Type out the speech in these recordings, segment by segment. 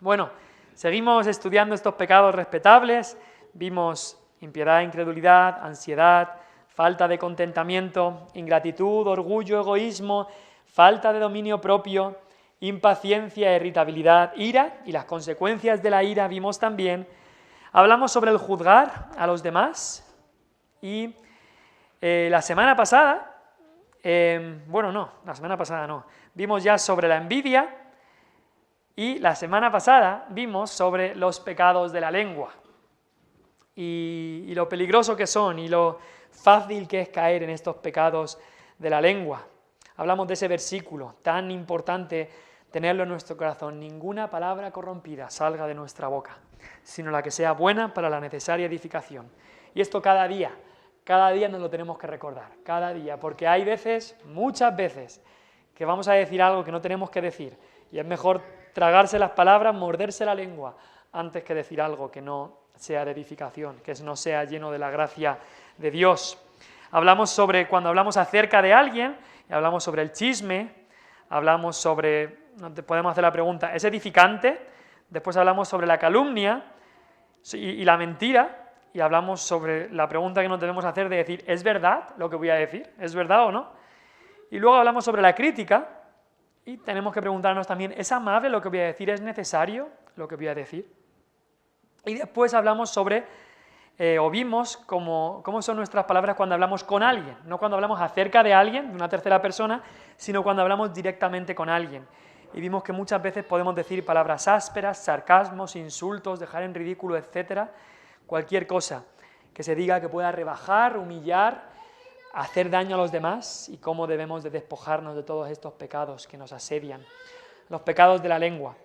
Bueno, seguimos estudiando estos pecados respetables. Vimos impiedad, incredulidad, ansiedad, falta de contentamiento, ingratitud, orgullo, egoísmo, falta de dominio propio, impaciencia, irritabilidad, ira y las consecuencias de la ira vimos también. Hablamos sobre el juzgar a los demás y la semana pasada, vimos ya sobre la envidia y la semana pasada vimos sobre los pecados de la lengua y lo peligroso que son y lo fácil que es caer en estos pecados de la lengua. Hablamos de ese versículo tan importante tenerlo en nuestro corazón: ninguna palabra corrompida salga de nuestra boca, sino la que sea buena para la necesaria edificación. Y esto cada día nos lo tenemos que recordar, cada día, porque hay veces, muchas veces, que vamos a decir algo que no tenemos que decir, y es mejor tragarse las palabras, morderse la lengua, antes que decir algo que no sea de edificación, que no sea lleno de la gracia de Dios. Cuando hablamos acerca de alguien, y hablamos sobre el chisme, hablamos sobre, podemos hacer la pregunta, ¿es edificante? Después hablamos sobre la calumnia y la mentira, y hablamos sobre la pregunta que nos debemos hacer de decir, ¿es verdad lo que voy a decir? ¿Es verdad o no? Y luego hablamos sobre la crítica, y tenemos que preguntarnos también, ¿es amable lo que voy a decir? ¿Es necesario lo que voy a decir? Y después hablamos sobre, o vimos cómo son nuestras palabras cuando hablamos con alguien, no cuando hablamos acerca de alguien, de una tercera persona, sino cuando hablamos directamente con alguien. Y vimos que muchas veces podemos decir palabras ásperas, sarcasmos, insultos, dejar en ridículo, etcétera, cualquier cosa que se diga que pueda rebajar, humillar, hacer daño a los demás, y cómo debemos de despojarnos de todos estos pecados que nos asedian, los pecados de la lengua.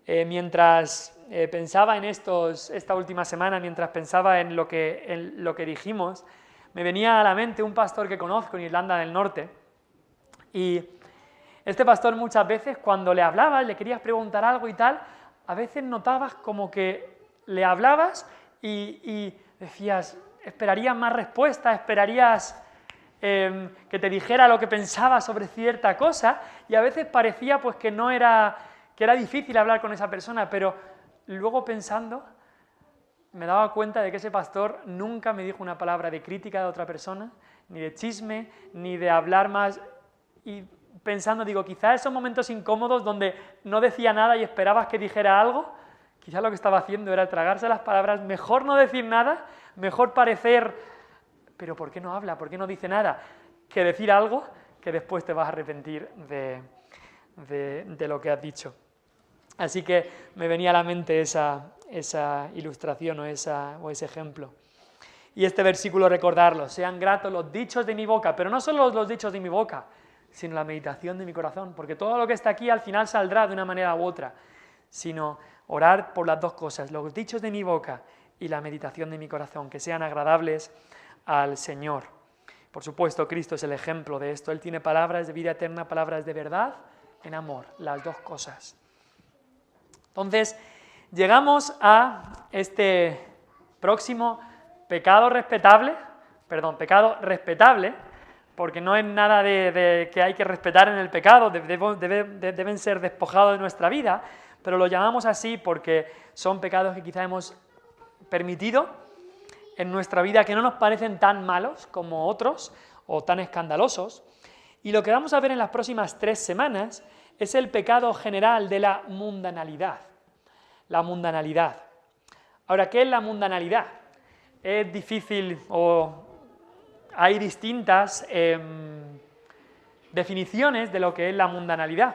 Mientras pensaba en esta última semana, mientras pensaba en lo que dijimos, me venía a la mente un pastor que conozco en Irlanda del Norte, y este pastor muchas veces cuando le hablabas, le querías preguntar algo y tal, a veces notabas como que le hablabas y decías, esperarías más respuesta, esperarías que te dijera lo que pensaba sobre cierta cosa, y a veces parecía pues que era difícil hablar con esa persona, pero luego pensando me daba cuenta de que ese pastor nunca me dijo una palabra de crítica de otra persona, ni de chisme, ni de hablar más, y pensando, digo, quizás esos momentos incómodos donde no decía nada y esperabas que dijera algo, quizás lo que estaba haciendo era tragarse las palabras, mejor no decir nada, mejor parecer, pero ¿por qué no habla? ¿Por qué no dice nada? Que decir algo que después te vas a arrepentir de lo que has dicho. Así que me venía a la mente esa ilustración o ese ejemplo. Y este versículo recordarlo, sean gratos los dichos de mi boca, pero no solo los dichos de mi boca, sino la meditación de mi corazón, porque todo lo que está aquí al final saldrá de una manera u otra, sino orar por las dos cosas, los dichos de mi boca y la meditación de mi corazón, que sean agradables al Señor. Por supuesto, Cristo es el ejemplo de esto, Él tiene palabras de vida eterna, palabras de verdad en amor, las dos cosas. Entonces, llegamos a este próximo pecado respetable, porque no es nada de que hay que respetar en el pecado, deben ser despojados de nuestra vida, pero lo llamamos así porque son pecados que quizá hemos permitido en nuestra vida, que no nos parecen tan malos como otros o tan escandalosos. Y lo que vamos a ver en las próximas 3 semanas es el pecado general de la mundanalidad. La mundanalidad. Ahora, ¿qué es la mundanalidad? Es difícil o hay distintas definiciones de lo que es la mundanalidad.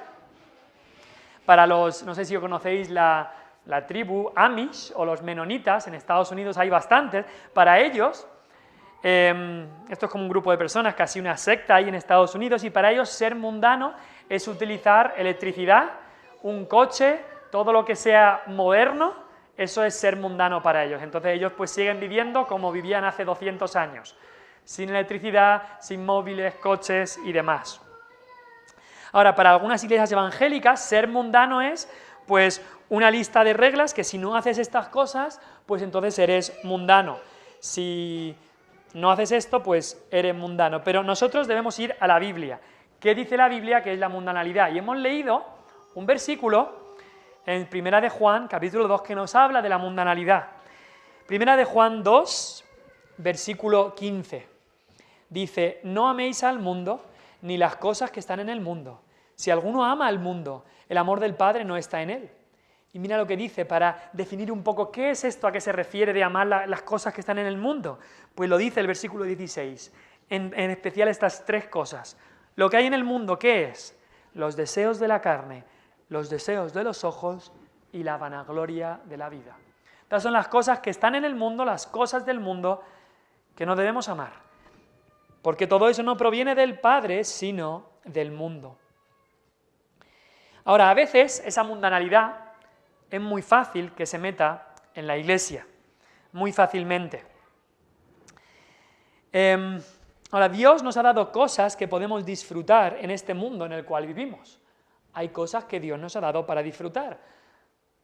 No sé si conocéis la tribu Amish o los menonitas, en Estados Unidos hay bastantes. Para ellos, esto es como un grupo de personas, casi una secta ahí en Estados Unidos, y para ellos ser mundano es utilizar electricidad, un coche, todo lo que sea moderno, eso es ser mundano para ellos. Entonces ellos pues siguen viviendo como vivían hace 200 años, sin electricidad, sin móviles, coches y demás. Ahora, para algunas iglesias evangélicas, ser mundano es pues una lista de reglas que si no haces estas cosas, pues entonces eres mundano. Si no haces esto, pues eres mundano. Pero nosotros debemos ir a la Biblia. ¿Qué dice la Biblia que es la mundanalidad? Y hemos leído un versículo en Primera de Juan, capítulo 2, que nos habla de la mundanalidad. Primera de Juan 2, versículo 15. Dice, no améis al mundo, ni las cosas que están en el mundo. Si alguno ama al mundo, el amor del Padre no está en él. Y mira lo que dice para definir un poco qué es esto a qué se refiere de amar las cosas que están en el mundo. Pues lo dice el versículo 16, en especial estas tres cosas. Lo que hay en el mundo, ¿qué es? Los deseos de la carne, los deseos de los ojos y la vanagloria de la vida. Estas son las cosas que están en el mundo, las cosas del mundo que no debemos amar. Porque todo eso no proviene del Padre, sino del mundo. Ahora, a veces esa mundanalidad es muy fácil que se meta en la iglesia, muy fácilmente. Ahora, Dios nos ha dado cosas que podemos disfrutar en este mundo en el cual vivimos. Hay cosas que Dios nos ha dado para disfrutar.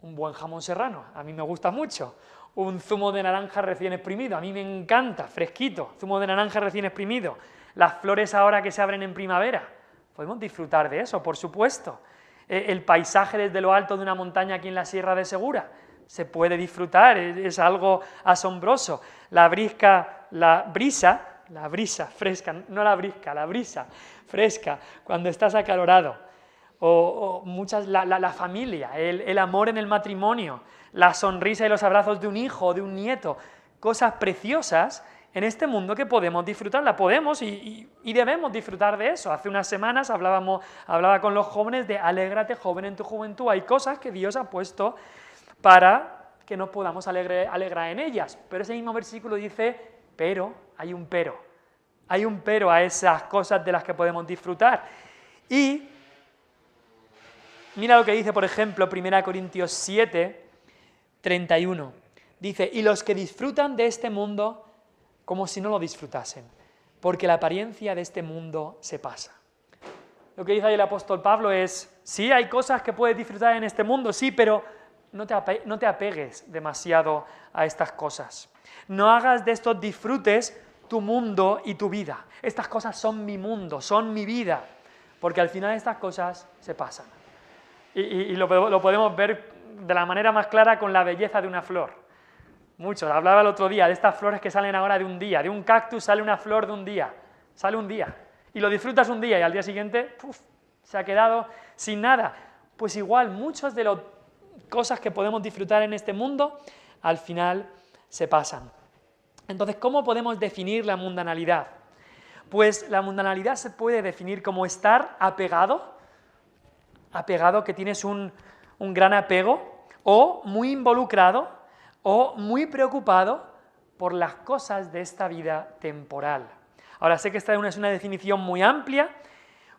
Un buen jamón serrano, a mí me gusta mucho. Un zumo de naranja recién exprimido, a mí me encanta, fresquito, zumo de naranja recién exprimido. Las flores ahora que se abren en primavera, podemos disfrutar de eso, por supuesto. El paisaje desde lo alto de una montaña aquí en la Sierra de Segura, se puede disfrutar, es algo asombroso. La brisa fresca, no la brisca, la brisa fresca, cuando estás acalorado. O la familia, el amor en el matrimonio, la sonrisa y los abrazos de un hijo o de un nieto, cosas preciosas en este mundo que podemos disfrutar, la podemos y debemos disfrutar de eso. Hace unas semanas hablaba con los jóvenes de alégrate joven en tu juventud, hay cosas que Dios ha puesto para que nos podamos alegrar en ellas, pero ese mismo versículo dice, pero, hay un pero a esas cosas de las que podemos disfrutar. Y mira lo que dice, por ejemplo, 1 Corintios 7, 31. Dice, y los que disfrutan de este mundo como si no lo disfrutasen, porque la apariencia de este mundo se pasa. Lo que dice ahí el apóstol Pablo es, sí, hay cosas que puedes disfrutar en este mundo, sí, pero no te apegues demasiado a estas cosas. No hagas de estos disfrutes tu mundo y tu vida. Estas cosas son mi mundo, son mi vida, porque al final estas cosas se pasan. Y lo podemos ver de la manera más clara con la belleza de una flor. Mucho, hablaba el otro día de estas flores que salen ahora de un día, de un cactus sale una flor de un día, sale un día, y lo disfrutas un día y al día siguiente, se ha quedado sin nada. Pues igual, muchas de las cosas que podemos disfrutar en este mundo, al final se pasan. Entonces, ¿cómo podemos definir la mundanalidad? Pues la mundanalidad se puede definir como estar apegado, que tienes un gran apego, o muy involucrado, o muy preocupado por las cosas de esta vida temporal. Ahora, sé que esta es una definición muy amplia,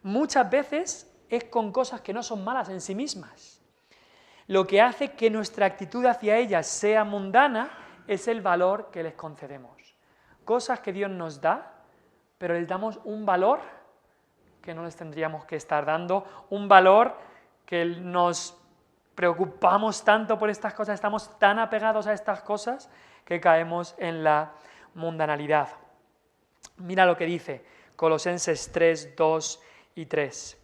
muchas veces es con cosas que no son malas en sí mismas. Lo que hace que nuestra actitud hacia ellas sea mundana es el valor que les concedemos. Cosas que Dios nos da, pero les damos un valor que no les tendríamos que estar dando, un valor que nos preocupamos tanto por estas cosas, estamos tan apegados a estas cosas que caemos en la mundanalidad. Mira lo que dice Colosenses 3, 2 y 3.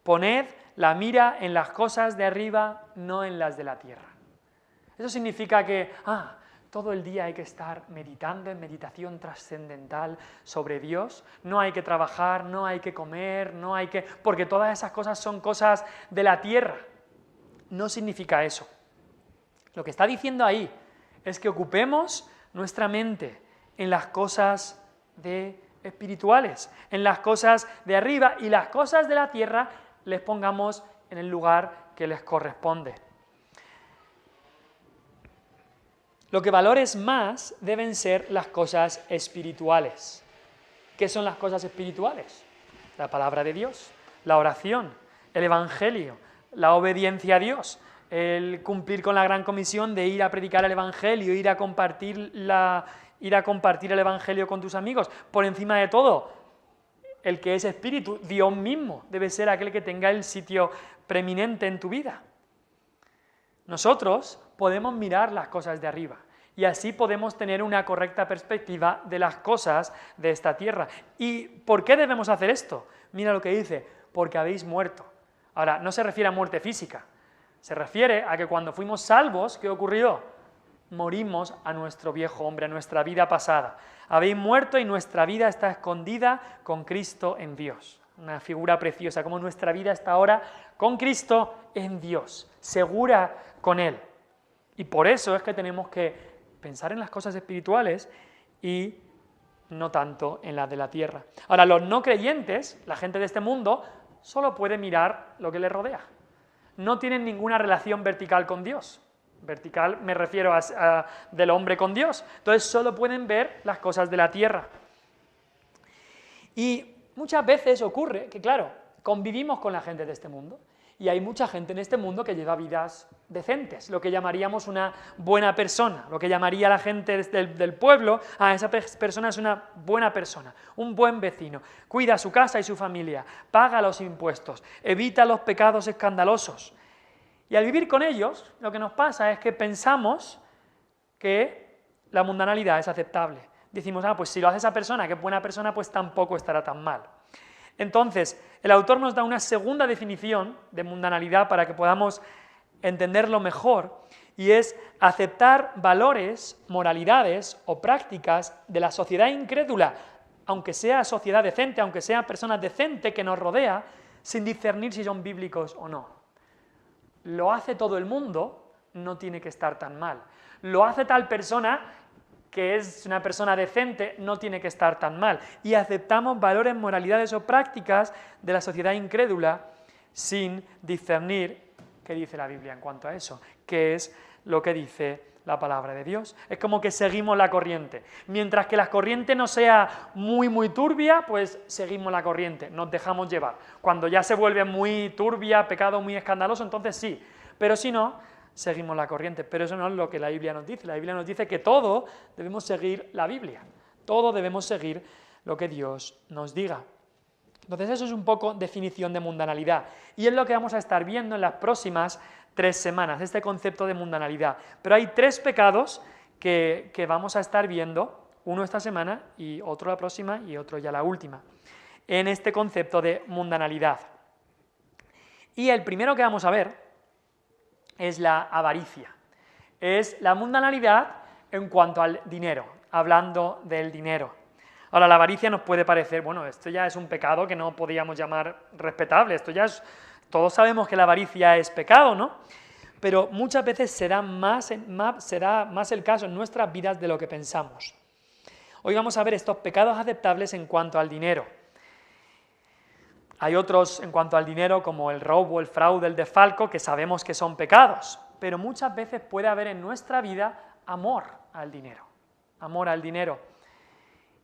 Poned la mira en las cosas de arriba, no en las de la tierra. Eso significa que todo el día hay que estar meditando en meditación trascendental sobre Dios, no hay que trabajar, no hay que comer, porque todas esas cosas son cosas de la tierra. No significa eso. Lo que está diciendo ahí es que ocupemos nuestra mente en las cosas espirituales, en las cosas de arriba, y las cosas de la tierra les pongamos en el lugar que les corresponde. Lo que valores más deben ser las cosas espirituales. ¿Qué son las cosas espirituales? La palabra de Dios, la oración, el evangelio, la obediencia a Dios, el cumplir con la gran comisión de ir a predicar el evangelio, ir a compartir el evangelio con tus amigos. Por encima de todo, el que es espíritu, Dios mismo, debe ser aquel que tenga el sitio preeminente en tu vida. Nosotros podemos mirar las cosas de arriba y así podemos tener una correcta perspectiva de las cosas de esta tierra. ¿Y por qué debemos hacer esto? Mira lo que dice, porque habéis muerto. Ahora, no se refiere a muerte física, Se refiere a que cuando fuimos salvos, ¿qué ocurrió? Morimos a nuestro viejo hombre, a nuestra vida pasada. Habéis muerto y nuestra vida está escondida con Cristo en Dios. Una figura preciosa, como nuestra vida está ahora con Cristo en Dios, segura con Él. Y por eso es que tenemos que pensar en las cosas espirituales y no tanto en las de la tierra. Ahora, los no creyentes, la gente de este mundo, solo puede mirar lo que les rodea. No tienen ninguna relación vertical con Dios. Vertical me refiero a del hombre con Dios. Entonces solo pueden ver las cosas de la tierra. Y muchas veces ocurre que, claro, convivimos con la gente de este mundo y hay mucha gente en este mundo que lleva vidas decentes, lo que llamaríamos una buena persona, lo que llamaría la gente del pueblo, esa persona es una buena persona, un buen vecino, cuida su casa y su familia, paga los impuestos, evita los pecados escandalosos. Y al vivir con ellos, lo que nos pasa es que pensamos que la mundanalidad es aceptable. Decimos, pues si lo hace esa persona, que es buena persona, pues tampoco estará tan mal. Entonces, el autor nos da una segunda definición de mundanalidad para que podamos entenderlo mejor, y es aceptar valores, moralidades o prácticas de la sociedad incrédula, aunque sea sociedad decente, aunque sea personas decentes que nos rodea, sin discernir si son bíblicos o no. Lo hace todo el mundo, no tiene que estar tan mal. Lo hace tal persona que es una persona decente, no tiene que estar tan mal. Y aceptamos valores, moralidades o prácticas de la sociedad incrédula sin discernir qué dice la Biblia en cuanto a eso, qué es lo que dice la palabra de Dios. Es como que seguimos la corriente. Mientras que la corriente no sea muy turbia, pues seguimos la corriente, nos dejamos llevar. Cuando ya se vuelve muy turbia, pecado muy escandaloso, entonces sí. Pero si no, seguimos la corriente. Pero eso no es lo que la Biblia nos dice. La Biblia nos dice que todo debemos seguir la Biblia. Todo debemos seguir lo que Dios nos diga. Entonces eso es un poco definición de mundanalidad. Y es lo que vamos a estar viendo en las próximas 3 semanas, este concepto de mundanalidad. Pero hay 3 pecados que vamos a estar viendo, uno esta semana y otro la próxima y otro ya la última, en este concepto de mundanalidad. Y el primero que vamos a ver es la avaricia. Es la mundanalidad en cuanto al dinero, hablando del dinero. Ahora, la avaricia nos puede parecer, bueno, esto ya es un pecado que no podríamos llamar respetable, esto ya es, todos sabemos que la avaricia es pecado, ¿no? Pero muchas veces será más el caso en nuestras vidas de lo que pensamos. Hoy vamos a ver estos pecados aceptables en cuanto al dinero. Hay otros en cuanto al dinero como el robo, el fraude, el desfalco, que sabemos que son pecados, pero muchas veces puede haber en nuestra vida amor al dinero. Amor al dinero.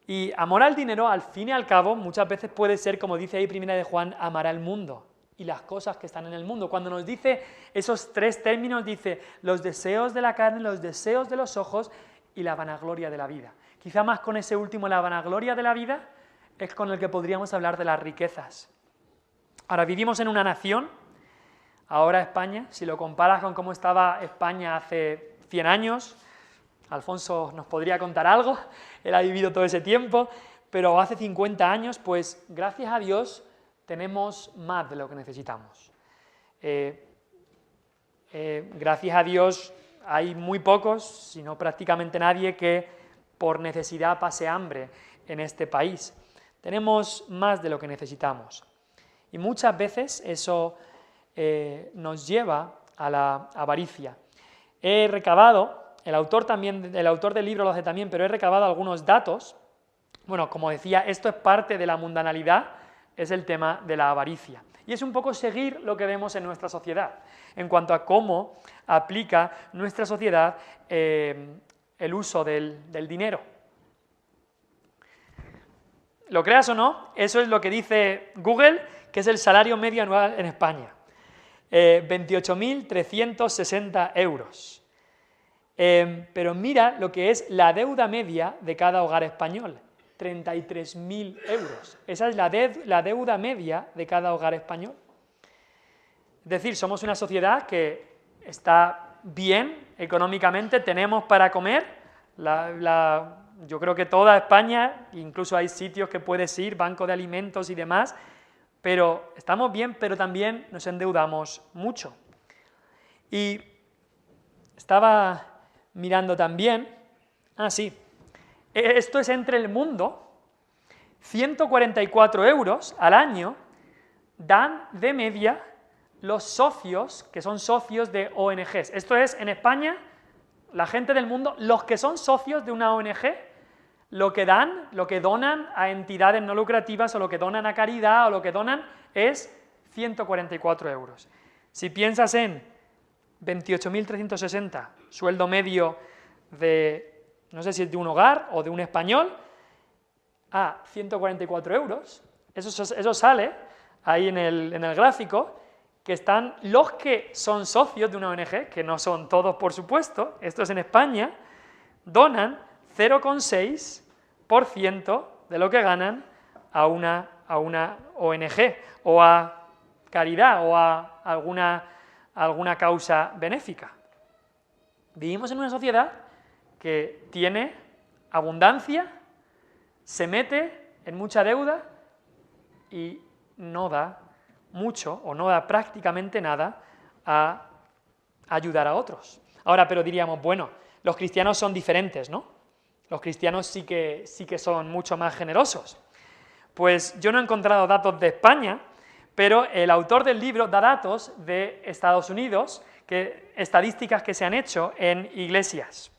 Y amor al dinero, al fin y al cabo, muchas veces puede ser, como dice ahí 1 de Juan, amar al mundo y las cosas que están en el mundo. Cuando nos dice esos 3 términos, dice los deseos de la carne, los deseos de los ojos y la vanagloria de la vida. Quizá más con ese último, la vanagloria de la vida, es con el que podríamos hablar de las riquezas. Ahora, vivimos en una nación, ahora España, si lo comparas con cómo estaba España hace 100 años, Alfonso nos podría contar algo, él ha vivido todo ese tiempo, pero hace 50 años, pues gracias a Dios tenemos más de lo que necesitamos. Gracias a Dios hay muy pocos, si no prácticamente nadie, que por necesidad pase hambre en este país. Tenemos más de lo que necesitamos. Y muchas veces eso nos lleva a la avaricia. He recabado, el autor del libro lo hace también, pero he recabado algunos datos. Bueno, como decía, esto es parte de la mundanalidad, es el tema de la avaricia. Y es un poco seguir lo que vemos en nuestra sociedad, en cuanto a cómo aplica nuestra sociedad el uso del dinero. Lo creas o no, eso es lo que dice Google, que es el salario medio anual en España. 28.360 euros. Pero mira lo que es la deuda media de cada hogar español, 33.000 euros. Esa es la deuda media de cada hogar español. Es decir, somos una sociedad que está bien económicamente, tenemos para comer, yo creo que toda España, incluso hay sitios que puedes ir, banco de alimentos y demás, pero estamos bien, pero también nos endeudamos mucho. Y estaba mirando también, sí, esto es entre el mundo, 144 euros al año dan de media los socios, que son socios de ONGs. Esto es, en España, la gente del mundo, los que son socios de una ONG, lo que dan, lo que donan a entidades no lucrativas, o lo que donan a caridad, o lo que donan es 144 euros. Si piensas en 28.360, sueldo medio de, no sé si es de un hogar o de un español, a 144 euros, eso sale ahí en el gráfico, que están los que son socios de una ONG, que no son todos por supuesto, esto es en España, donan 0,6% de lo que ganan a una ONG o a caridad o a alguna causa benéfica. Vivimos en una sociedad que tiene abundancia, se mete en mucha deuda y no da mucho o no da prácticamente nada a ayudar a otros. Ahora, pero diríamos, bueno, los cristianos son diferentes, ¿no? Los cristianos sí que son mucho más generosos. Pues yo no he encontrado datos de España, pero el autor del libro da datos de Estados Unidos, estadísticas que se han hecho en iglesias.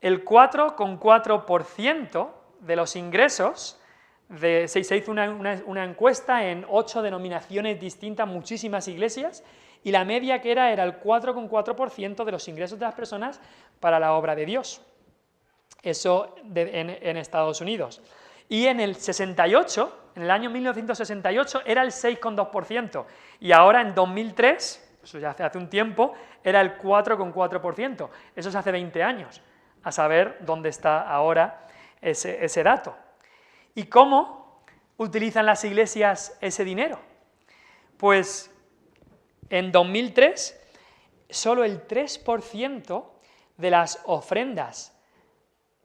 El 4,4% de los ingresos, se hizo una encuesta en 8 denominaciones distintas, muchísimas iglesias, y la media que era el 4,4% de los ingresos de las personas para la obra de Dios. Eso en Estados Unidos. Y en el 68, en el año 1968, era el 6,2%, y ahora en 2003, eso ya hace un tiempo, era el 4,4%, eso es hace 20 años, a saber dónde está ahora ese dato. ¿Y cómo utilizan las iglesias ese dinero? Pues en 2003, solo el 3% de las ofrendas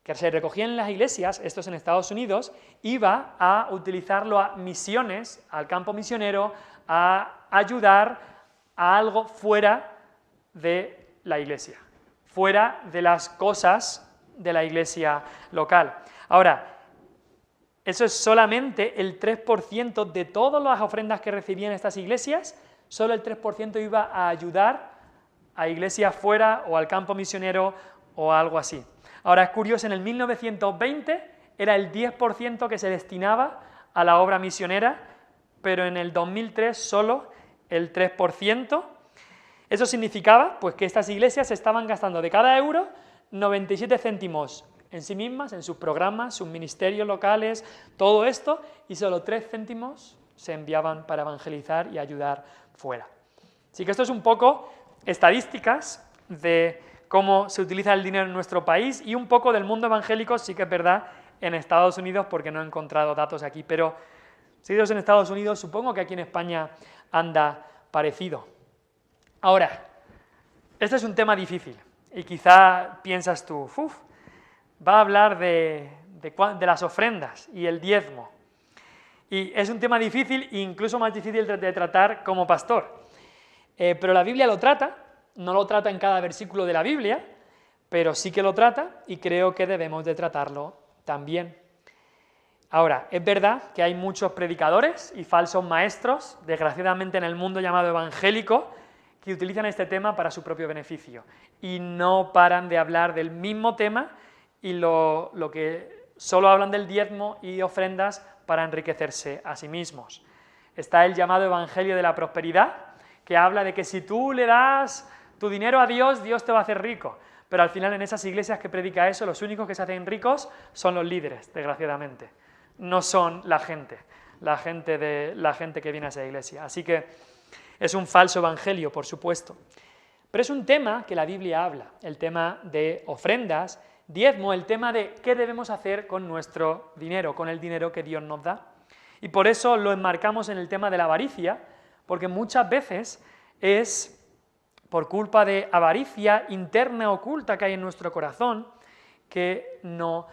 que se recogían en las iglesias, esto es en Estados Unidos, iba a utilizarlo a misiones, al campo misionero, a ayudar a algo fuera de la iglesia, fuera de las cosas de la iglesia local. Ahora, eso es solamente el 3% de todas las ofrendas que recibían estas iglesias, solo el 3% iba a ayudar a iglesias fuera o al campo misionero o algo así. Ahora es curioso, en el 1920 era el 10% que se destinaba a la obra misionera, pero en el 2003 solo el 3%. Eso significaba pues, que estas iglesias estaban gastando de cada euro 97 céntimos en sí mismas, en sus programas, sus ministerios locales, todo esto, y solo 3 céntimos se enviaban para evangelizar y ayudar fuera. Así que esto es un poco estadísticas de cómo se utiliza el dinero en nuestro país y un poco del mundo evangélico, sí que es verdad, en Estados Unidos, porque no he encontrado datos aquí, pero seguidos en Estados Unidos, supongo que aquí en España anda parecido. Ahora, este es un tema difícil, y quizá piensas tú, va a hablar de las ofrendas y el diezmo. Y es un tema difícil, incluso más difícil de tratar como pastor. Pero la Biblia lo trata, no lo trata en cada versículo de la Biblia, pero sí que lo trata y creo que debemos de tratarlo también. Ahora, es verdad que hay muchos predicadores y falsos maestros, desgraciadamente en el mundo llamado evangélico, que utilizan este tema para su propio beneficio y no paran de hablar del mismo tema y lo que solo hablan del diezmo y ofrendas para enriquecerse a sí mismos. Está el llamado Evangelio de la Prosperidad, que habla de que si tú le das tu dinero a Dios, Dios te va a hacer rico. Pero al final en esas iglesias que predica eso, los únicos que se hacen ricos son los líderes, desgraciadamente. No son la gente que viene a esa iglesia. Así que es un falso evangelio, por supuesto. Pero es un tema que la Biblia habla, el tema de ofrendas, diezmo, el tema de qué debemos hacer con nuestro dinero, con el dinero que Dios nos da. Y por eso lo enmarcamos en el tema de la avaricia, porque muchas veces es por culpa de avaricia interna oculta que hay en nuestro corazón que no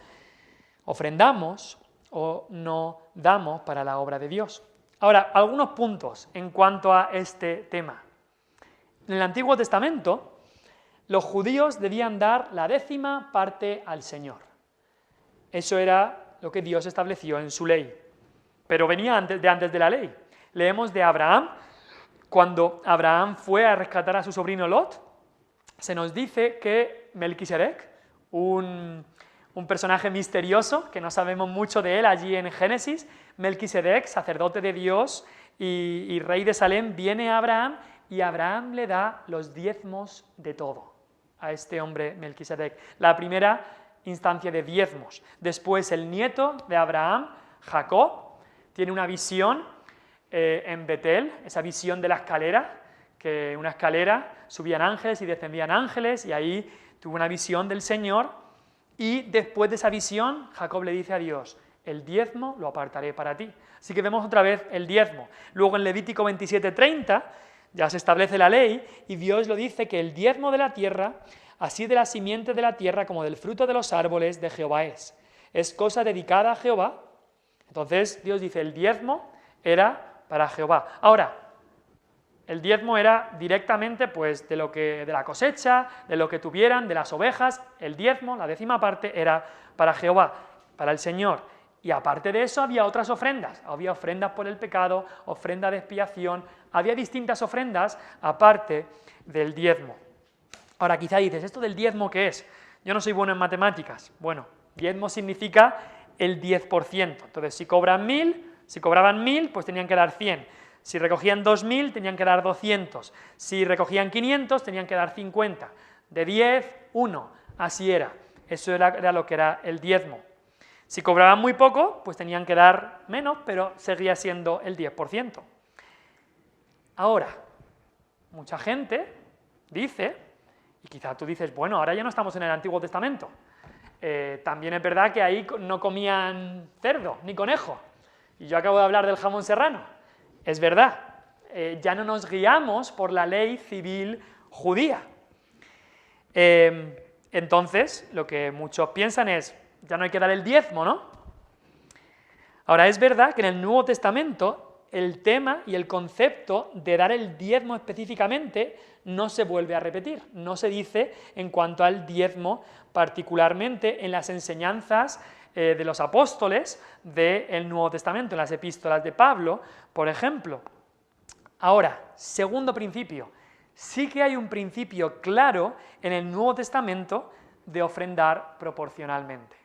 ofrendamos o no damos para la obra de Dios. Ahora, algunos puntos en cuanto a este tema. En el Antiguo Testamento, los judíos debían dar la 10ª parte al Señor. Eso era lo que Dios estableció en su ley, pero venía antes de la ley. Leemos de Abraham, cuando Abraham fue a rescatar a su sobrino Lot, se nos dice que Melquisedec, un personaje misterioso, que no sabemos mucho de él allí en Génesis, Melquisedec, sacerdote de Dios y rey de Salem, viene a Abraham y Abraham le da los diezmos de todo a este hombre Melquisedec. La primera instancia de diezmos. Después el nieto de Abraham, Jacob, tiene una visión en Betel, esa visión de la escalera, que una escalera subían ángeles y descendían ángeles, y ahí tuvo una visión del Señor, y después de esa visión Jacob le dice a Dios, el diezmo lo apartaré para ti. Así que vemos otra vez el diezmo. Luego en Levítico 27:30 ya se establece la ley y Dios lo dice que el diezmo de la tierra, así de la simiente de la tierra como del fruto de los árboles de Jehová es cosa dedicada a Jehová. Entonces Dios dice el diezmo era para Jehová. Ahora, el diezmo era directamente pues, de la cosecha, de lo que tuvieran, de las ovejas. El diezmo, la 10ª parte, era para Jehová, para el Señor. Y aparte de eso había otras ofrendas. Había ofrendas por el pecado, ofrenda de expiación. Había distintas ofrendas aparte del diezmo. Ahora quizá dices, ¿esto del diezmo qué es? Yo no soy bueno en matemáticas. Bueno, diezmo significa el 10%. Entonces, si cobraban 1.000, pues tenían que dar 100. Si recogían 2.000, tenían que dar 200. Si recogían 500, tenían que dar 50. De 10, 1. Así era. Eso era lo que era el diezmo. Si cobraban muy poco, pues tenían que dar menos, pero seguía siendo el 10%. Ahora, mucha gente dice, y quizá tú dices, bueno, ahora ya no estamos en el Antiguo Testamento. También es verdad que ahí no comían cerdo ni conejo. Y yo acabo de hablar del jamón serrano. Es verdad, ya no nos guiamos por la ley civil judía. Entonces, lo que muchos piensan es, ya no hay que dar el diezmo, ¿no? Ahora, es verdad que en el Nuevo Testamento el tema y el concepto de dar el diezmo específicamente no se vuelve a repetir, no se dice en cuanto al diezmo particularmente en las enseñanzas de los apóstoles del Nuevo Testamento, en las epístolas de Pablo, por ejemplo. Ahora, segundo principio, sí que hay un principio claro en el Nuevo Testamento de ofrendar proporcionalmente.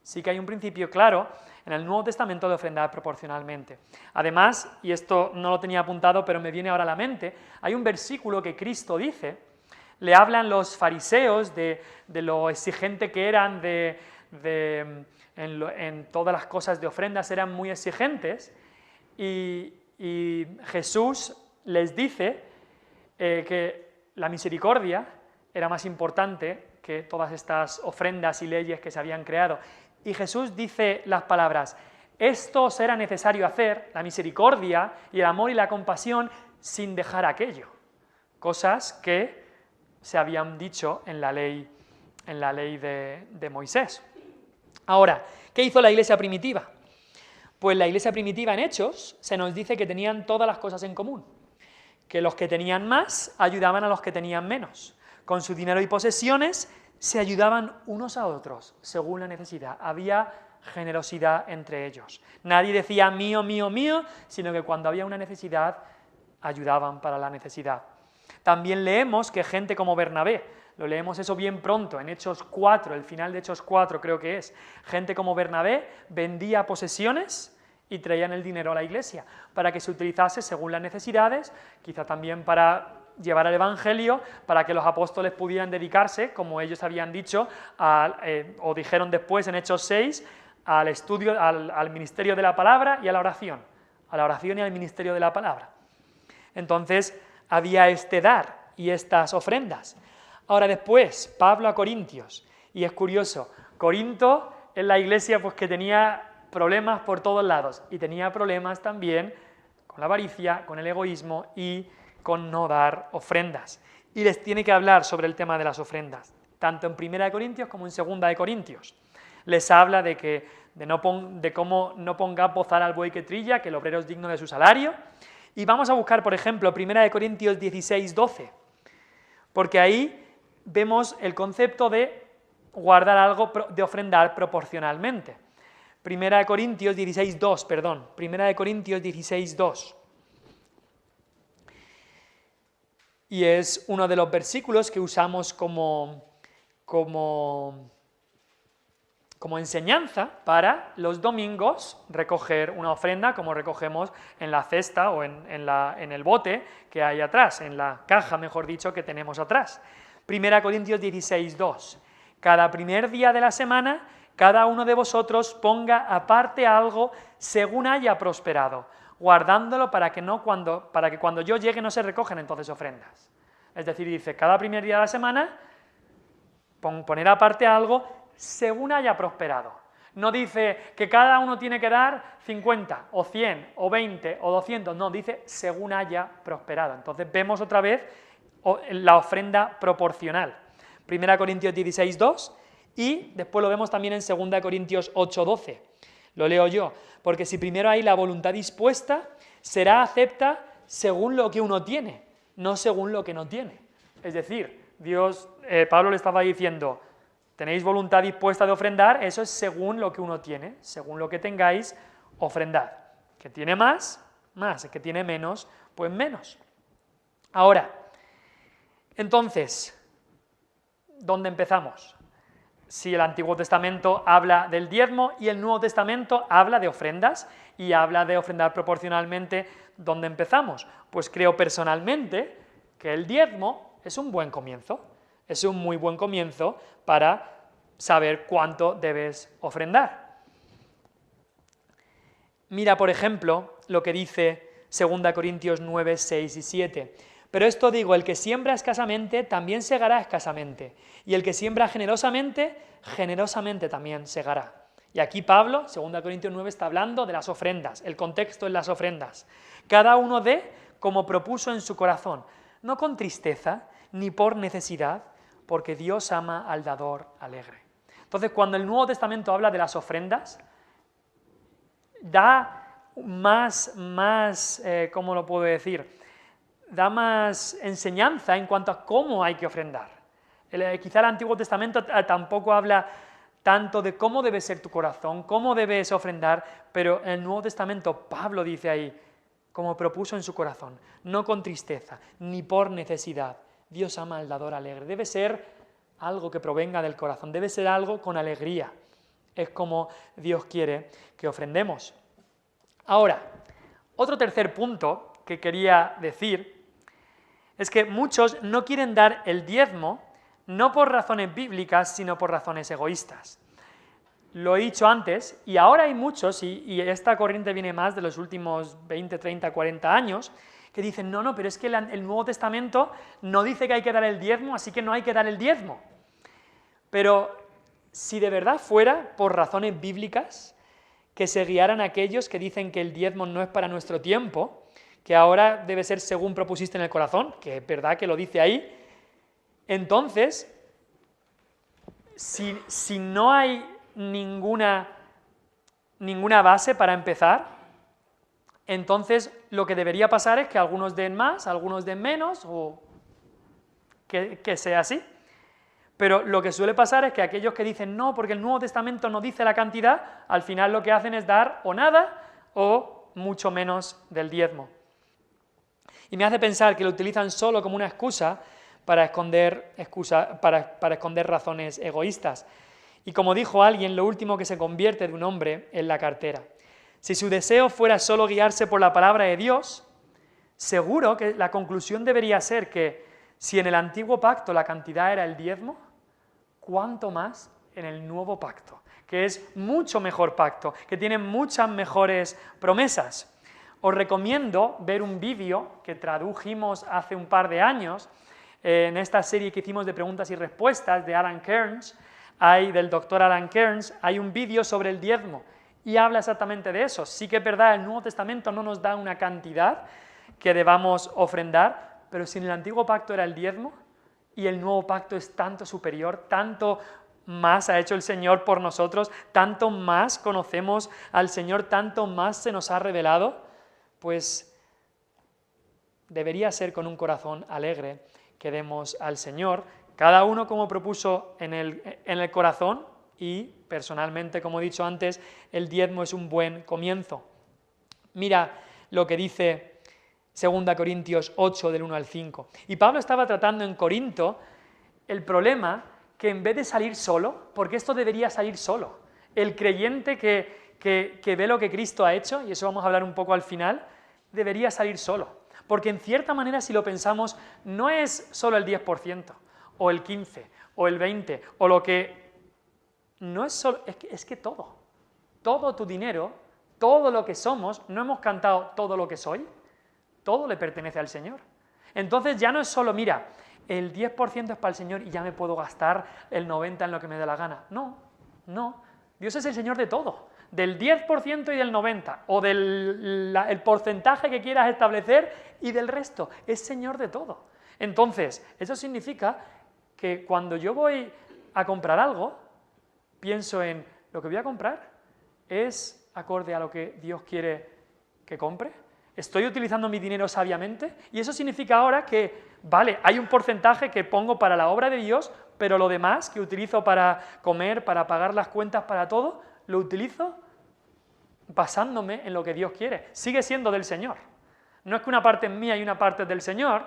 Sí que hay un principio claro en el Nuevo Testamento de ofrendar proporcionalmente. Además, y esto no lo tenía apuntado, pero me viene ahora a la mente, hay un versículo que Cristo dice, le hablan los fariseos de lo exigente que eran en todas las cosas de ofrendas, eran muy exigentes, y Jesús les dice que la misericordia era más importante que todas estas ofrendas y leyes que se habían creado. Y Jesús dice las palabras, esto os era necesario hacer, la misericordia y el amor y la compasión, sin dejar aquello. Cosas que se habían dicho en la ley de Moisés. Ahora, ¿qué hizo la iglesia primitiva? Pues la iglesia primitiva en Hechos se nos dice que tenían todas las cosas en común, que los que tenían más ayudaban a los que tenían menos. Con su dinero y posesiones se ayudaban unos a otros según la necesidad. Había generosidad entre ellos. Nadie decía mío, mío, mío, sino que cuando había una necesidad ayudaban para la necesidad. También leemos que gente como Bernabé, lo leemos eso bien pronto, en Hechos 4, el final de Hechos 4 creo que es, gente como Bernabé vendía posesiones y traían el dinero a la iglesia para que se utilizase según las necesidades, quizá también para llevar el Evangelio, para que los apóstoles pudieran dedicarse, como ellos habían dicho, o dijeron después en Hechos 6, al estudio, al ministerio de la palabra y a la oración y al ministerio de la palabra. Entonces había este dar y estas ofrendas. Ahora después, Pablo a Corintios, y es curioso, Corinto es la iglesia pues, que tenía problemas por todos lados, y tenía problemas también con la avaricia, con el egoísmo y con no dar ofrendas. Y les tiene que hablar sobre el tema de las ofrendas, tanto en 1 Corintios como en 2 Corintios. Les habla de cómo no ponga bozal al buey que trilla, que el obrero es digno de su salario. Y vamos a buscar, por ejemplo, 1 Corintios 16, 12. porque ahí vemos el concepto de guardar algo, de ofrendar proporcionalmente. Primera de Corintios 16:2, perdón, Primera de Corintios 16:2. Y es uno de los versículos que usamos como enseñanza para los domingos recoger una ofrenda, como recogemos en la cesta o en el bote que hay atrás, en la caja, mejor dicho, que tenemos atrás. 1 Corintios 16:2. Cada primer día de la semana, cada uno de vosotros ponga aparte algo según haya prosperado, guardándolo para que cuando yo llegue no se recojan entonces ofrendas. Es decir, dice, cada primer día de la semana, poner aparte algo según haya prosperado. No dice que cada uno tiene que dar 50, o 100, o 20, o 200, no, dice según haya prosperado. Entonces vemos otra vez la ofrenda proporcional. 1 Corintios 16:2 y después lo vemos también en 2 Corintios 8:12. Lo leo yo, porque si primero hay la voluntad dispuesta, será acepta según lo que uno tiene, no según lo que no tiene. Es decir, Pablo le estaba diciendo, tenéis voluntad dispuesta de ofrendar, eso es según lo que uno tiene, según lo que tengáis, ofrendad. Que tiene más, más, que tiene menos, pues menos. Ahora, entonces, ¿dónde empezamos? Si el Antiguo Testamento habla del diezmo y el Nuevo Testamento habla de ofrendas y habla de ofrendar proporcionalmente, ¿dónde empezamos? Pues creo personalmente que el diezmo es un buen comienzo, es un muy buen comienzo para saber cuánto debes ofrendar. Mira, por ejemplo, lo que dice 2 Corintios 9, 6 y 7. Pero esto digo, el que siembra escasamente, también segará escasamente, y el que siembra generosamente, generosamente también segará. Y aquí Pablo, 2 Corintios 9, está hablando de las ofrendas, el contexto en las ofrendas. Cada uno dé como propuso en su corazón, no con tristeza, ni por necesidad, porque Dios ama al dador alegre. Entonces, cuando el Nuevo Testamento habla de las ofrendas, da más, ¿cómo lo puedo decir?, da más enseñanza en cuanto a cómo hay que ofrendar. Quizá el Antiguo Testamento tampoco habla tanto de cómo debe ser tu corazón, cómo debes ofrendar, pero en el Nuevo Testamento Pablo dice ahí, como propuso en su corazón, no con tristeza, ni por necesidad. Dios ama al dador alegre. Debe ser algo que provenga del corazón, debe ser algo con alegría. Es como Dios quiere que ofrendemos. Ahora, otro tercer punto que quería decir es que muchos no quieren dar el diezmo no por razones bíblicas, sino por razones egoístas. Lo he dicho antes, y ahora hay muchos, y esta corriente viene más de los últimos 20, 30, 40 años, que dicen, no, pero es que el Nuevo Testamento no dice que hay que dar el diezmo, así que no hay que dar el diezmo. Pero si de verdad fuera por razones bíblicas, que se guiaran aquellos que dicen que el diezmo no es para nuestro tiempo, que ahora debe ser según propusiste en el corazón, que es verdad que lo dice ahí, entonces, si no hay ninguna base para empezar, entonces lo que debería pasar es que algunos den más, algunos den menos, o que sea así. Pero lo que suele pasar es que aquellos que dicen no, porque el Nuevo Testamento no dice la cantidad, al final lo que hacen es dar o nada o mucho menos del diezmo. Y me hace pensar que lo utilizan solo como una excusa para esconder razones egoístas. Y como dijo alguien, lo último que se convierte de un hombre es la cartera. Si su deseo fuera solo guiarse por la palabra de Dios, seguro que la conclusión debería ser que si en el antiguo pacto la cantidad era el diezmo, ¿cuánto más en el nuevo pacto? Que es mucho mejor pacto, que tiene muchas mejores promesas. Os recomiendo ver un vídeo que tradujimos hace un par de años, en esta serie que hicimos de preguntas y respuestas de Alan Kearns, del doctor Alan Kearns, hay un vídeo sobre el diezmo y habla exactamente de eso. Sí que es verdad, el Nuevo Testamento no nos da una cantidad que debamos ofrendar, pero si en el antiguo pacto era el diezmo y el nuevo pacto es tanto superior, tanto más ha hecho el Señor por nosotros, tanto más conocemos al Señor, tanto más se nos ha revelado, pues debería ser con un corazón alegre que demos al Señor, cada uno como propuso en el corazón, y personalmente, como he dicho antes, el diezmo es un buen comienzo. Mira lo que dice 2 Corintios 8, del 1 al 5. Y Pablo estaba tratando en Corinto el problema que en vez de salir solo, porque esto debería salir solo, el creyente que ve lo que Cristo ha hecho, y eso vamos a hablar un poco al final, debería salir solo. Porque en cierta manera, si lo pensamos, no es solo el 10%, o el 15%, o el 20%, o lo que... No es solo... Es que todo tu dinero, todo lo que somos, ¿no hemos cantado todo lo que soy? Todo le pertenece al Señor. Entonces ya no es solo, mira, el 10% es para el Señor y ya me puedo gastar el 90% en lo que me dé la gana. No. Dios es el Señor de todo. Del 10% y del 90%, o el porcentaje que quieras establecer y del resto. Es Señor de todo. Entonces, eso significa que cuando yo voy a comprar algo, pienso en lo que voy a comprar, ¿es acorde a lo que Dios quiere que compre? ¿Estoy utilizando mi dinero sabiamente? Y eso significa ahora que, vale, hay un porcentaje que pongo para la obra de Dios, pero lo demás que utilizo para comer, para pagar las cuentas, para todo, lo utilizo basándome en lo que Dios quiere. Sigue siendo del Señor. No es que una parte es mía y una parte es del Señor,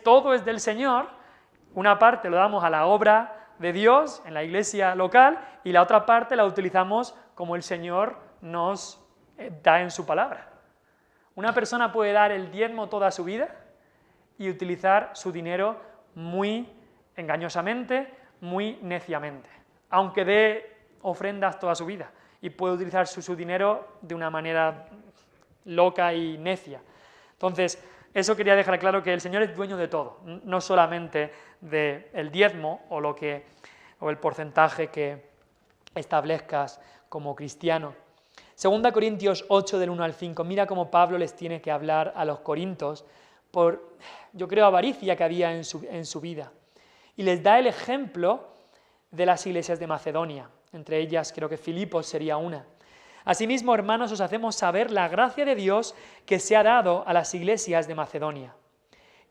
todo es del Señor, una parte lo damos a la obra de Dios en la iglesia local y la otra parte la utilizamos como el Señor nos da en su palabra. Una persona puede dar el diezmo toda su vida y utilizar su dinero muy engañosamente, muy neciamente, aunque dé ofrendas toda su vida, y puede utilizar su dinero de una manera loca y necia. Entonces, eso quería dejar claro, que el Señor es dueño de todo, no solamente del diezmo o el porcentaje que establezcas como cristiano. 2 Corintios 8, del 1 al 5, mira cómo Pablo les tiene que hablar a los corintos por, yo creo, avaricia que había en su vida. Y les da el ejemplo de las iglesias de Macedonia, entre ellas creo que Filipos sería una. Asimismo, hermanos, os hacemos saber la gracia de Dios que se ha dado a las iglesias de Macedonia,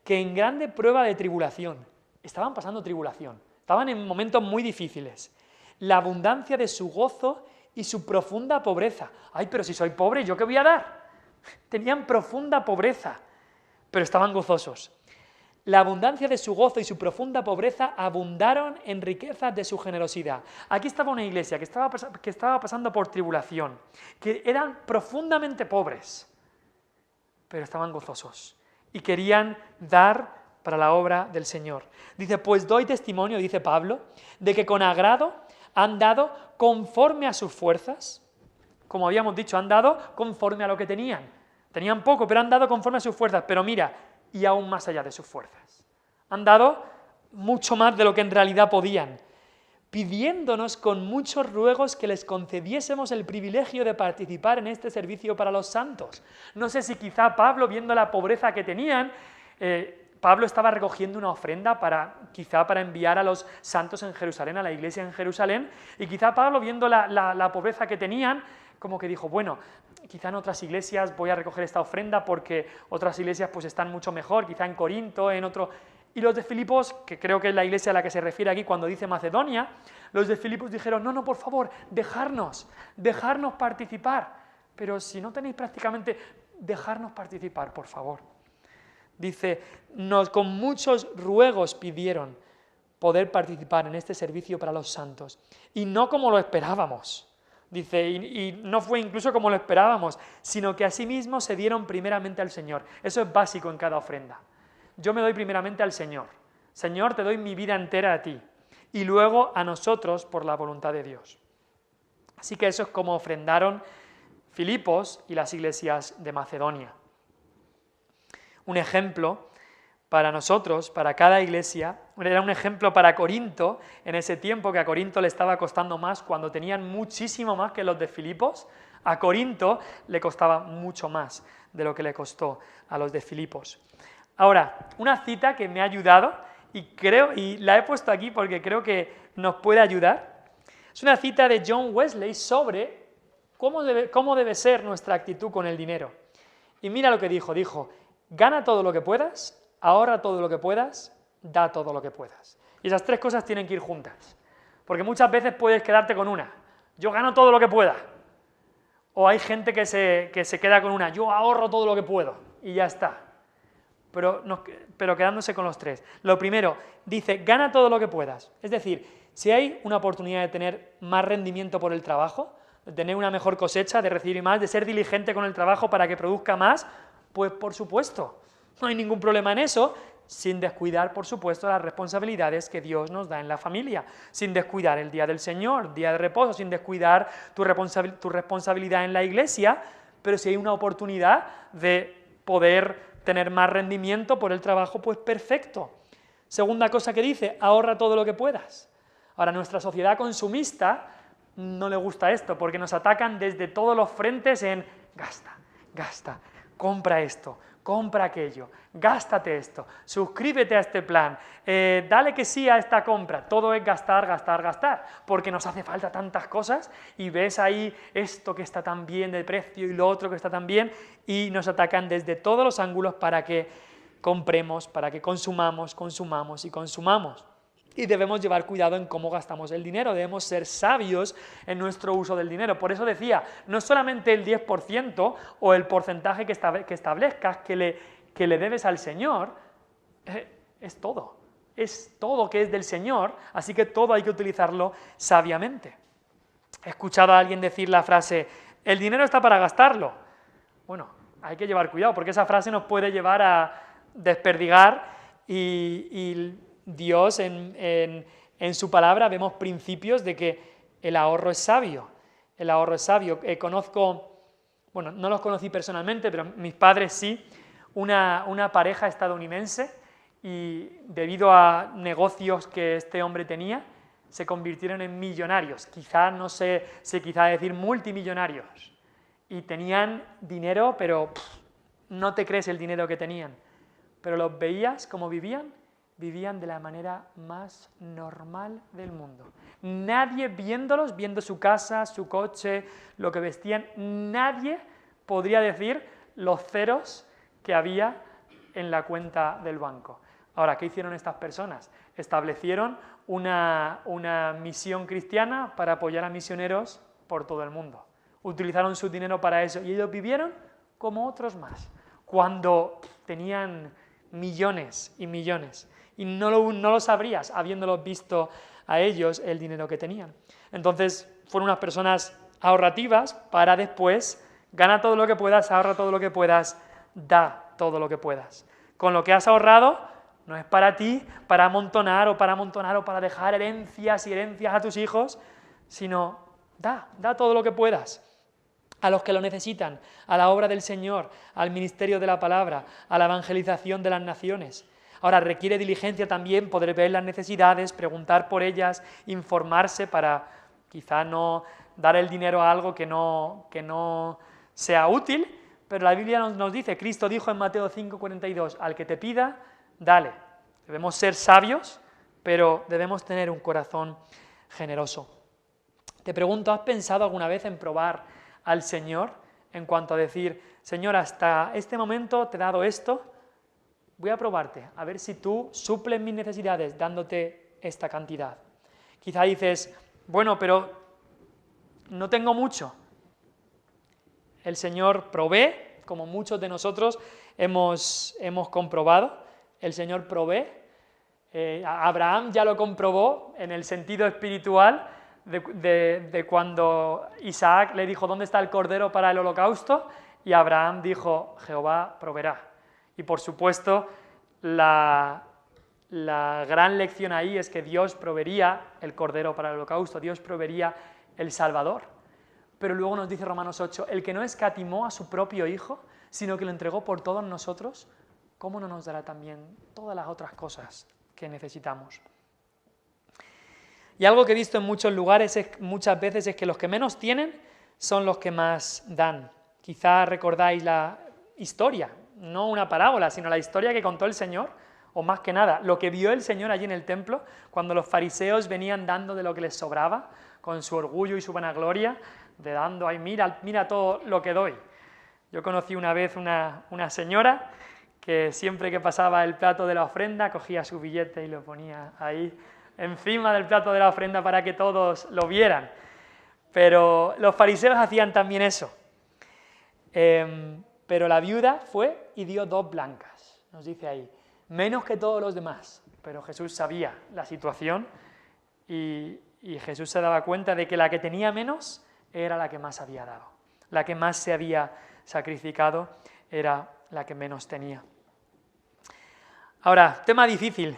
que en grande prueba de tribulación, estaban pasando tribulación, estaban en momentos muy difíciles, la abundancia de su gozo y su profunda pobreza. Ay, pero si soy pobre, ¿yo qué voy a dar? Tenían profunda pobreza, pero estaban gozosos. La abundancia de su gozo y su profunda pobreza abundaron en riquezas de su generosidad. Aquí estaba una iglesia que estaba pasando por tribulación, que eran profundamente pobres, pero estaban gozosos y querían dar para la obra del Señor. Dice, pues doy testimonio, dice Pablo, de que con agrado han dado conforme a sus fuerzas. Como habíamos dicho, han dado conforme a lo que tenían. Tenían poco, pero han dado conforme a sus fuerzas. Pero mira, y aún más allá de sus fuerzas. Han dado mucho más de lo que en realidad podían, pidiéndonos con muchos ruegos que les concediésemos el privilegio de participar en este servicio para los santos. No sé si quizá Pablo, viendo la pobreza que tenían, Pablo estaba recogiendo una ofrenda quizá para enviar a los santos en Jerusalén, a la iglesia en Jerusalén, y quizá Pablo, viendo la pobreza que tenían, como que dijo, bueno, quizá en otras iglesias voy a recoger esta ofrenda porque otras iglesias pues están mucho mejor, quizá en Corinto, en otro... Y los de Filipos, que creo que es la iglesia a la que se refiere aquí cuando dice Macedonia, los de Filipos dijeron, no, por favor, dejarnos participar. Pero si no tenéis prácticamente, dejarnos participar, por favor. Dice, con muchos ruegos pidieron poder participar en este servicio para los santos. Y no como lo esperábamos. Dice, y no fue incluso como lo esperábamos, sino que asimismo se dieron primeramente al Señor. Eso es básico en cada ofrenda. Yo me doy primeramente al Señor. Señor, te doy mi vida entera a ti. Y luego a nosotros por la voluntad de Dios. Así que eso es como ofrendaron Filipos y las iglesias de Macedonia. Un ejemplo para nosotros, para cada iglesia, era un ejemplo para Corinto, en ese tiempo que a Corinto le estaba costando más, cuando tenían muchísimo más que los de Filipos, a Corinto le costaba mucho más de lo que le costó a los de Filipos. Ahora, una cita que me ha ayudado, y la he puesto aquí porque creo que nos puede ayudar, es una cita de John Wesley sobre cómo debe ser nuestra actitud con el dinero. Y mira lo que dijo, gana todo lo que puedas, ahorra todo lo que puedas, da todo lo que puedas. Y esas tres cosas tienen que ir juntas, porque muchas veces puedes quedarte con una, yo gano todo lo que pueda, o hay gente que se queda con una, yo ahorro todo lo que puedo, y ya está. Pero quedándose con los tres. Lo primero, dice, gana todo lo que puedas. Es decir, si hay una oportunidad de tener más rendimiento por el trabajo, de tener una mejor cosecha, de recibir más, de ser diligente con el trabajo para que produzca más, pues por supuesto, no hay ningún problema en eso, sin descuidar, por supuesto, las responsabilidades que Dios nos da en la familia, sin descuidar el día del Señor, día de reposo, sin descuidar tu responsabilidad en la iglesia, pero si hay una oportunidad de poder tener más rendimiento por el trabajo, pues perfecto. Segunda cosa que dice, ahorra todo lo que puedas. Ahora, nuestra sociedad consumista no le gusta esto, porque nos atacan desde todos los frentes en gasta, gasta, compra esto, compra aquello, gástate esto, suscríbete a este plan, dale que sí a esta compra. Todo es gastar, gastar, gastar, porque nos hace falta tantas cosas y ves ahí esto que está tan bien de precio y lo otro que está tan bien, y nos atacan desde todos los ángulos para que compremos, para que consumamos, consumamos y consumamos. Y debemos llevar cuidado en cómo gastamos el dinero, debemos ser sabios en nuestro uso del dinero. Por eso decía, no solamente el 10% o el porcentaje que establezcas que le debes al Señor, es todo que es del Señor, así que todo hay que utilizarlo sabiamente. He escuchado a alguien decir la frase, el dinero está para gastarlo. Bueno, hay que llevar cuidado, porque esa frase nos puede llevar a desperdigar y Dios en su palabra vemos principios de que el ahorro es sabio. El ahorro es sabio. Bueno, no los conocí personalmente, pero mis padres sí, una pareja estadounidense, y debido a negocios que este hombre tenía, se convirtieron en millonarios. Quizá, no sé si quizá decir multimillonarios. Y tenían dinero, pero no te crees el dinero que tenían. Pero los veías como vivían de la manera más normal del mundo. Nadie viéndolos, viendo su casa, su coche, lo que vestían, nadie podría decir los ceros que había en la cuenta del banco. Ahora, ¿qué hicieron estas personas? Establecieron una misión cristiana para apoyar a misioneros por todo el mundo. Utilizaron su dinero para eso y ellos vivieron como otros más, cuando tenían millones y millones. Y no lo sabrías habiéndolos visto a ellos el dinero que tenían. Entonces fueron unas personas ahorrativas para después, gana todo lo que puedas, ahorra todo lo que puedas, da todo lo que puedas. Con lo que has ahorrado no es para ti, para amontonar o para dejar herencias y herencias a tus hijos, sino da todo lo que puedas a los que lo necesitan, a la obra del Señor, al ministerio de la palabra, a la evangelización de las naciones. Ahora, requiere diligencia también poder ver las necesidades, preguntar por ellas, informarse para quizá no dar el dinero a algo que no sea útil, pero la Biblia nos dice, Cristo dijo en Mateo 5:42, al que te pida, dale. Debemos ser sabios, pero debemos tener un corazón generoso. Te pregunto, ¿has pensado alguna vez en probar al Señor en cuanto a decir, Señor, hasta este momento te he dado esto, voy a probarte, a ver si tú suples mis necesidades dándote esta cantidad? Quizá dices, bueno, pero no tengo mucho. El Señor provee, como muchos de nosotros hemos comprobado, el Señor provee. Abraham ya lo comprobó en el sentido espiritual de cuando Isaac le dijo, ¿dónde está el cordero para el holocausto? Y Abraham dijo, Jehová proveerá. Y por supuesto, la gran lección ahí es que Dios proveería el cordero para el holocausto, Dios proveería el Salvador. Pero luego nos dice Romanos 8, el que no escatimó a su propio Hijo, sino que lo entregó por todos nosotros, ¿cómo no nos dará también todas las otras cosas que necesitamos? Y algo que he visto en muchos lugares, muchas veces, es que los que menos tienen son los que más dan. Quizá recordáis la historia, no una parábola, sino la historia que contó el Señor, o más que nada, lo que vio el Señor allí en el templo, cuando los fariseos venían dando de lo que les sobraba, con su orgullo y su vanagloria, de dando, ay, mira todo lo que doy. Yo conocí una vez una señora que siempre que pasaba el plato de la ofrenda cogía su billete y lo ponía ahí encima del plato de la ofrenda para que todos lo vieran. Pero los fariseos hacían también eso. Pero la viuda fue y dio 2 blancas, nos dice ahí, menos que todos los demás. Pero Jesús sabía la situación y Jesús se daba cuenta de que la que tenía menos era la que más había dado. La que más se había sacrificado era la que menos tenía. Ahora, tema difícil,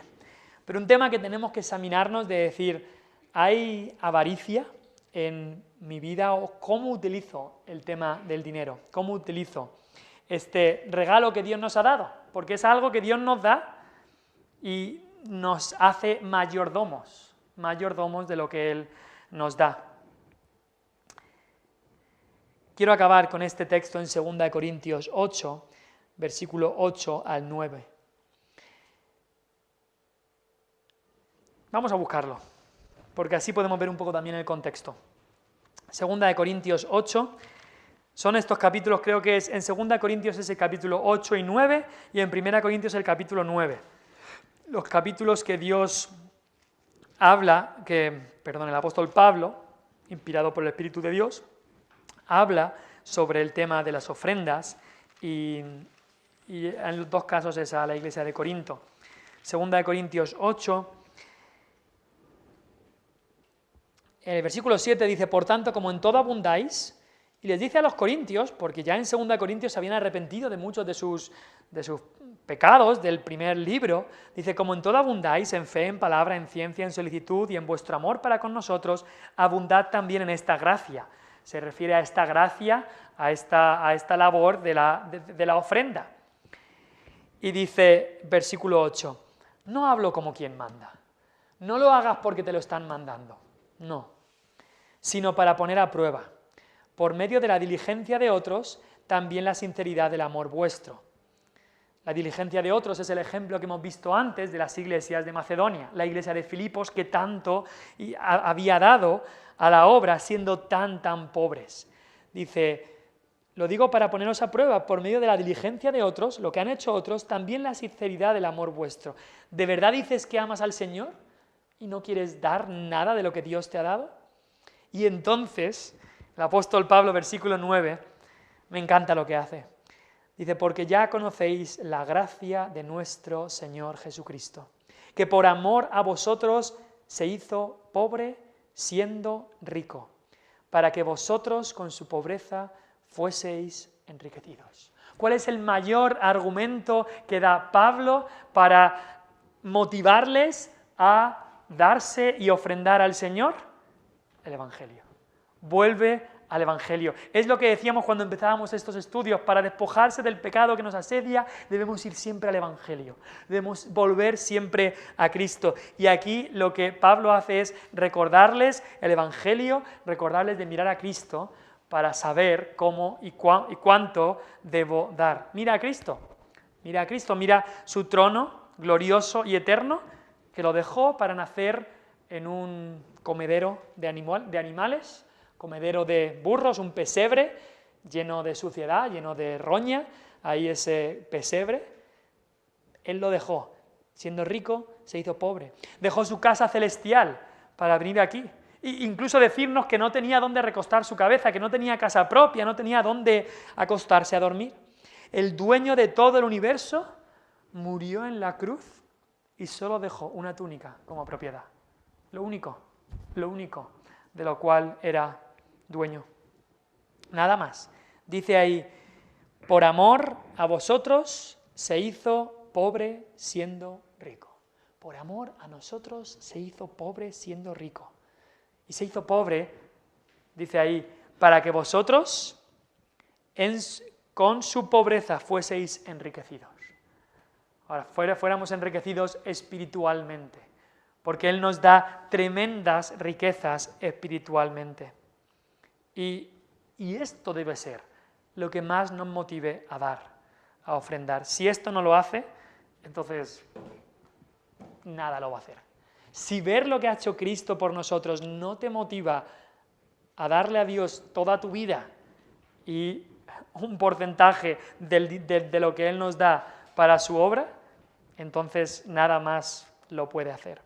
pero un tema que tenemos que examinarnos de decir, ¿hay avaricia en mi vida o cómo utilizo el tema del dinero? ¿Cómo utilizo este regalo que Dios nos ha dado? Porque es algo que Dios nos da y nos hace mayordomos de lo que Él nos da. Quiero acabar con este texto en 2 Corintios 8, versículo 8 al 9. Vamos a buscarlo, porque así podemos ver un poco también el contexto. 2 Corintios 8, son estos capítulos, creo que es en 2 Corintios es el capítulo 8 y 9, y en 1 Corintios el capítulo 9. Los capítulos que Dios habla, el apóstol Pablo, inspirado por el Espíritu de Dios, habla sobre el tema de las ofrendas y en los 2 casos es a la iglesia de Corinto. 2 Corintios 8, en el versículo 7 dice, por tanto, como en todo abundáis, y les dice a los corintios, porque ya en 2 Corintios se habían arrepentido de muchos de sus pecados del primer libro, dice, como en todo abundáis, en fe, en palabra, en ciencia, en solicitud y en vuestro amor para con nosotros, abundad también en esta gracia. Se refiere a esta gracia, a esta labor de la ofrenda. Y dice, versículo 8, no hablo como quien manda, no lo hagas porque te lo están mandando, no, sino para poner a prueba, por medio de la diligencia de otros, también la sinceridad del amor vuestro. La diligencia de otros es el ejemplo que hemos visto antes de las iglesias de Macedonia, la iglesia de Filipos que tanto había dado a la obra siendo tan pobres. Dice, lo digo para poneros a prueba, por medio de la diligencia de otros, lo que han hecho otros, también la sinceridad del amor vuestro. ¿De verdad dices que amas al Señor y no quieres dar nada de lo que Dios te ha dado? Y entonces, el apóstol Pablo, versículo 9, me encanta lo que hace. Dice, porque ya conocéis la gracia de nuestro Señor Jesucristo, que por amor a vosotros se hizo pobre siendo rico, para que vosotros con su pobreza fueseis enriquecidos. ¿Cuál es el mayor argumento que da Pablo para motivarles a darse y ofrendar al Señor? El Evangelio. Vuelve al Evangelio. Es lo que decíamos cuando empezábamos estos estudios, para despojarse del pecado que nos asedia, debemos ir siempre al Evangelio, debemos volver siempre a Cristo. Y aquí lo que Pablo hace es recordarles el Evangelio, recordarles de mirar a Cristo para saber cómo y cuánto debo dar. Mira a Cristo, mira su trono glorioso y eterno, que lo dejó para nacer en un comedero de animales, comedero de burros, un pesebre lleno de suciedad, lleno de roña, ahí ese pesebre. Él lo dejó, siendo rico se hizo pobre. Dejó su casa celestial para venir aquí. E incluso decirnos que no tenía dónde recostar su cabeza, que no tenía casa propia, no tenía dónde acostarse a dormir. El dueño de todo el universo murió en la cruz y solo dejó una túnica como propiedad. Lo único de lo cual era dueño. Nada más. Dice ahí, por amor a vosotros se hizo pobre siendo rico. Por amor a nosotros se hizo pobre siendo rico. Y se hizo pobre, dice ahí, para que vosotros con su pobreza fueseis enriquecidos. Ahora, fuéramos enriquecidos espiritualmente, porque Él nos da tremendas riquezas espiritualmente. Y esto debe ser lo que más nos motive a dar, a ofrendar. Si esto no lo hace, entonces nada lo va a hacer. Si ver lo que ha hecho Cristo por nosotros no te motiva a darle a Dios toda tu vida y un porcentaje de lo que Él nos da para su obra, entonces nada más lo puede hacer.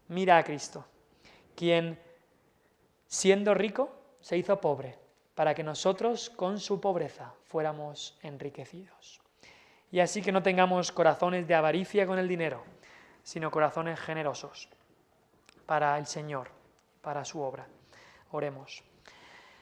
Mira a Cristo, quien siendo rico se hizo pobre, para que nosotros con su pobreza fuéramos enriquecidos. Y así que no tengamos corazones de avaricia con el dinero, sino corazones generosos para el Señor, para su obra. Oremos.